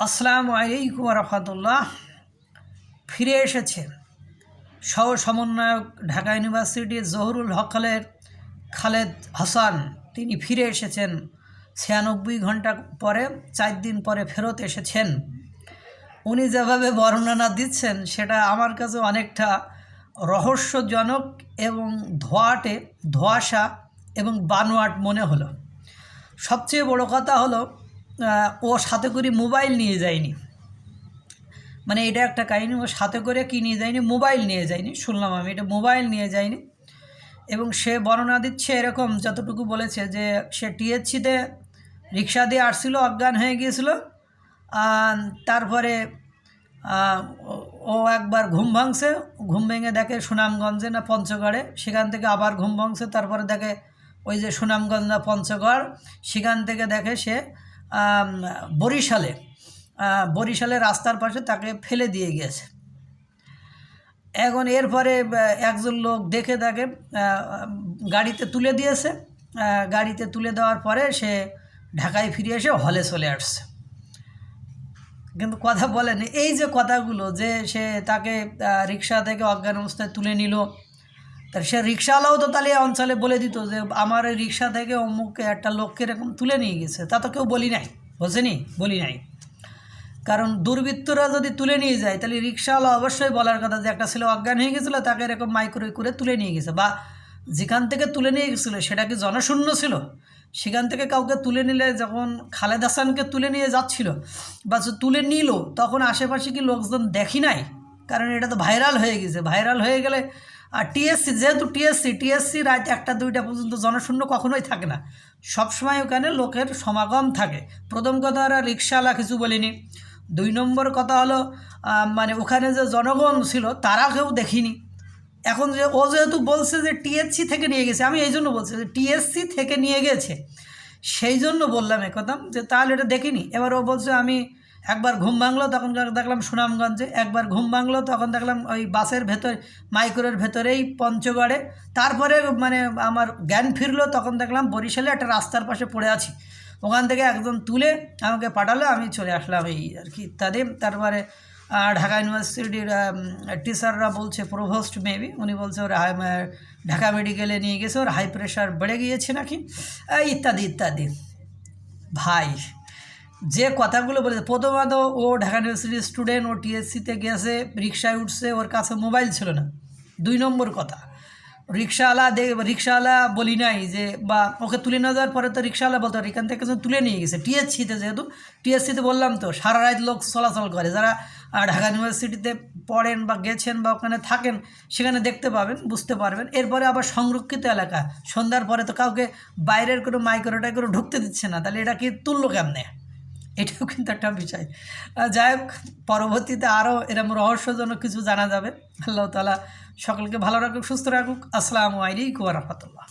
আসসালামু আলাইকুম ওয়া রাহমাতুল্লাহ। ফিরে এসেছেন সহ সমন্বয়ক ঢাকা ইউনিভার্সিটির জহুরুল হক খালেদ হাসান। তিনি ফিরে এসেছেন ৯৬ ঘন্টা পরে, ৪ দিন পরে ফেরত এসেছেন। উনি যেভাবে বর্ণনা দিচ্ছেন সেটা আমার কাছে অনেকটা রহস্যজনক এবং ধোঁয়াশা এবং বানোয়াট মনে হলো। সবচেয়ে বড় কথা হলো ও সাথে করে মোবাইল নিয়ে যায়নি। মানে এটা একটা কাহিনী, ও সাথে করে কি নিয়ে যায়নি, মোবাইল নিয়ে যায়নি। শুনলাম আমি এটা মোবাইল নিয়ে যায়নি। এবং সে বর্ণনা দিচ্ছে এরকম, যতটুকু বলেছে যে সে টিএসসিতে রিক্সা দিয়ে আসছিল, অজ্ঞান হয়ে গিয়েছিল। তারপরে ও একবার ঘুম ভাঙছে, ঘুম ভেঙে দেখে সুনামগঞ্জে না পঞ্চগড়ে, সেখান থেকে আবার ঘুম ভাঙছে, তারপরে দেখে ওই যে সুনামগঞ্জ না পঞ্চগড়, সেখান থেকে দেখে সে বরিশালে রাস্তার পাশে তাকে ফেলে দিয়ে গিয়েছে। এখন এরপরে একজন লোক দেখে তাকে গাড়িতে তুলে দিয়েছে। গাড়িতে তুলে দেওয়ার পরে সে ঢাকায় ফিরে এসে হলে চলে আসছে। কিন্তু কথা বলেন, এই যে কথাগুলো যে সে তাকে রিক্সা থেকে অজ্ঞান অবস্থায় তুলে নিল, তার সে রিক্সাওয়ালাও তো তাহলে অঞ্চলে বলে দিত যে আমার ওই রিক্সা থেকে অমুক একটা লোককে এরকম তুলে নিয়ে গেছে। তা তো কেউ বলি নাই, বলি নাই। কারণ দুর্বৃত্তরা যদি তুলে নিয়ে যায় তাহলে রিক্সাওয়ালা অবশ্যই বলার কথা যে একটা ছেলে অজ্ঞান হয়ে গেছিলো, তাকে এরকম মাইক্রো করে তুলে নিয়ে গেছে। বা যেখান থেকে তুলে নিয়ে গেছিলো সেটা কি জনশূন্য ছিল? সেখান থেকে কাউকে তুলে নিলে, যখন খালেদ হাসানকে তুলে নিয়ে যাচ্ছিল বা তুলে নিল, তখন আশেপাশে কি লোকজন দেখি নাই? কারণ এটা তো ভাইরাল হয়ে গেছে। ভাইরাল হয়ে গেলে আর টিএসসি, যেহেতু টিএসসি রাত ১টা-২টা পর্যন্ত জনশূন্য কখনোই থাকে না, সবসময় ওখানে লোকের সমাগম থাকে। প্রথম কথা, ওরা রিক্সাওয়ালা কিছু বলিনি। ২ নম্বর কথা হলো মানে ওখানে যে জনগণ ছিল তারা কেউ দেখিনি। এখন যে ও যেহেতু বলছে যে টিএসসি থেকে নিয়ে গেছে, আমি এই জন্য বলছি যে টিএসসি থেকে নিয়ে গেছে, সেই জন্য বললাম একথা যে তাহলে এটা দেখিনি। এবার ও বলছে আমি একবার ঘুম ভাঙলো, তখন দেখলাম সুনামগঞ্জে, একবার ঘুম ভাঙলো তখন দেখলাম ওই বাসের ভেতর মাইক্রোর ভেতরেই পঞ্চগড়ে, তারপরে মানে আমার জ্ঞান ফিরলো তখন দেখলাম বরিশালে একটা রাস্তার পাশে পড়ে আছি। ওখান থেকে একজন তুলে আমাকে পাঠালো, আমি চলে আসলাম এই আর কি ইত্যাদি। তারপরে ঢাকা ইউনিভার্সিটির টিচাররা বলছে, প্রভোস্ট মেবি উনি বলছে ওরা ঢাকা মেডিকেলে নিয়ে গেছে, ওর হাই প্রেশার বেড়ে গিয়েছে নাকি, ইত্যাদি ইত্যাদি। ভাই যে কথাগুলো বলেছে, প্রথমত ও ঢাকা ইউনিভার্সিটির স্টুডেন্ট, ও টিএসসিতে গেছে, রিক্সায় উঠছে, ওর কাছে মোবাইল ছিল না। ২ নম্বর কথা, রিক্সাওয়ালা বলি নাই যে, বা ওকে তুলে নিয়ে যাওয়ার পরে তো রিক্সাওয়ালা বলতে পারে এখান থেকে তুলে নিয়ে গেছে টিএসসিতে। যেহেতু টিএসসিতে বললাম তো সারা রাত লোক চলাচল করে, যারা ঢাকা ইউনিভার্সিটিতে পড়েন বা গেছেন বা ওখানে থাকেন সেখানে দেখতে পাবেন, বুঝতে পারবেন। এরপরে আবার সংরক্ষিত এলাকা, সন্ধ্যার পরে তো কাউকে বাইরের কোনো মাইক্রোটাই করে ঢুকতে দিচ্ছে না, তাহলে এটা কি তুললো কেমনে? এটাও কিন্তু একটা বিষয়। যাই হোক, পরবর্তীতে আরও এরকম রহস্যজনক কিছু জানা যাবে। আল্লাহ তাআলা সকলকে ভালো রাখুক, সুস্থ রাখুক। আসসালামু আলাইকুম ওয়া রাহমাতুল্লাহ।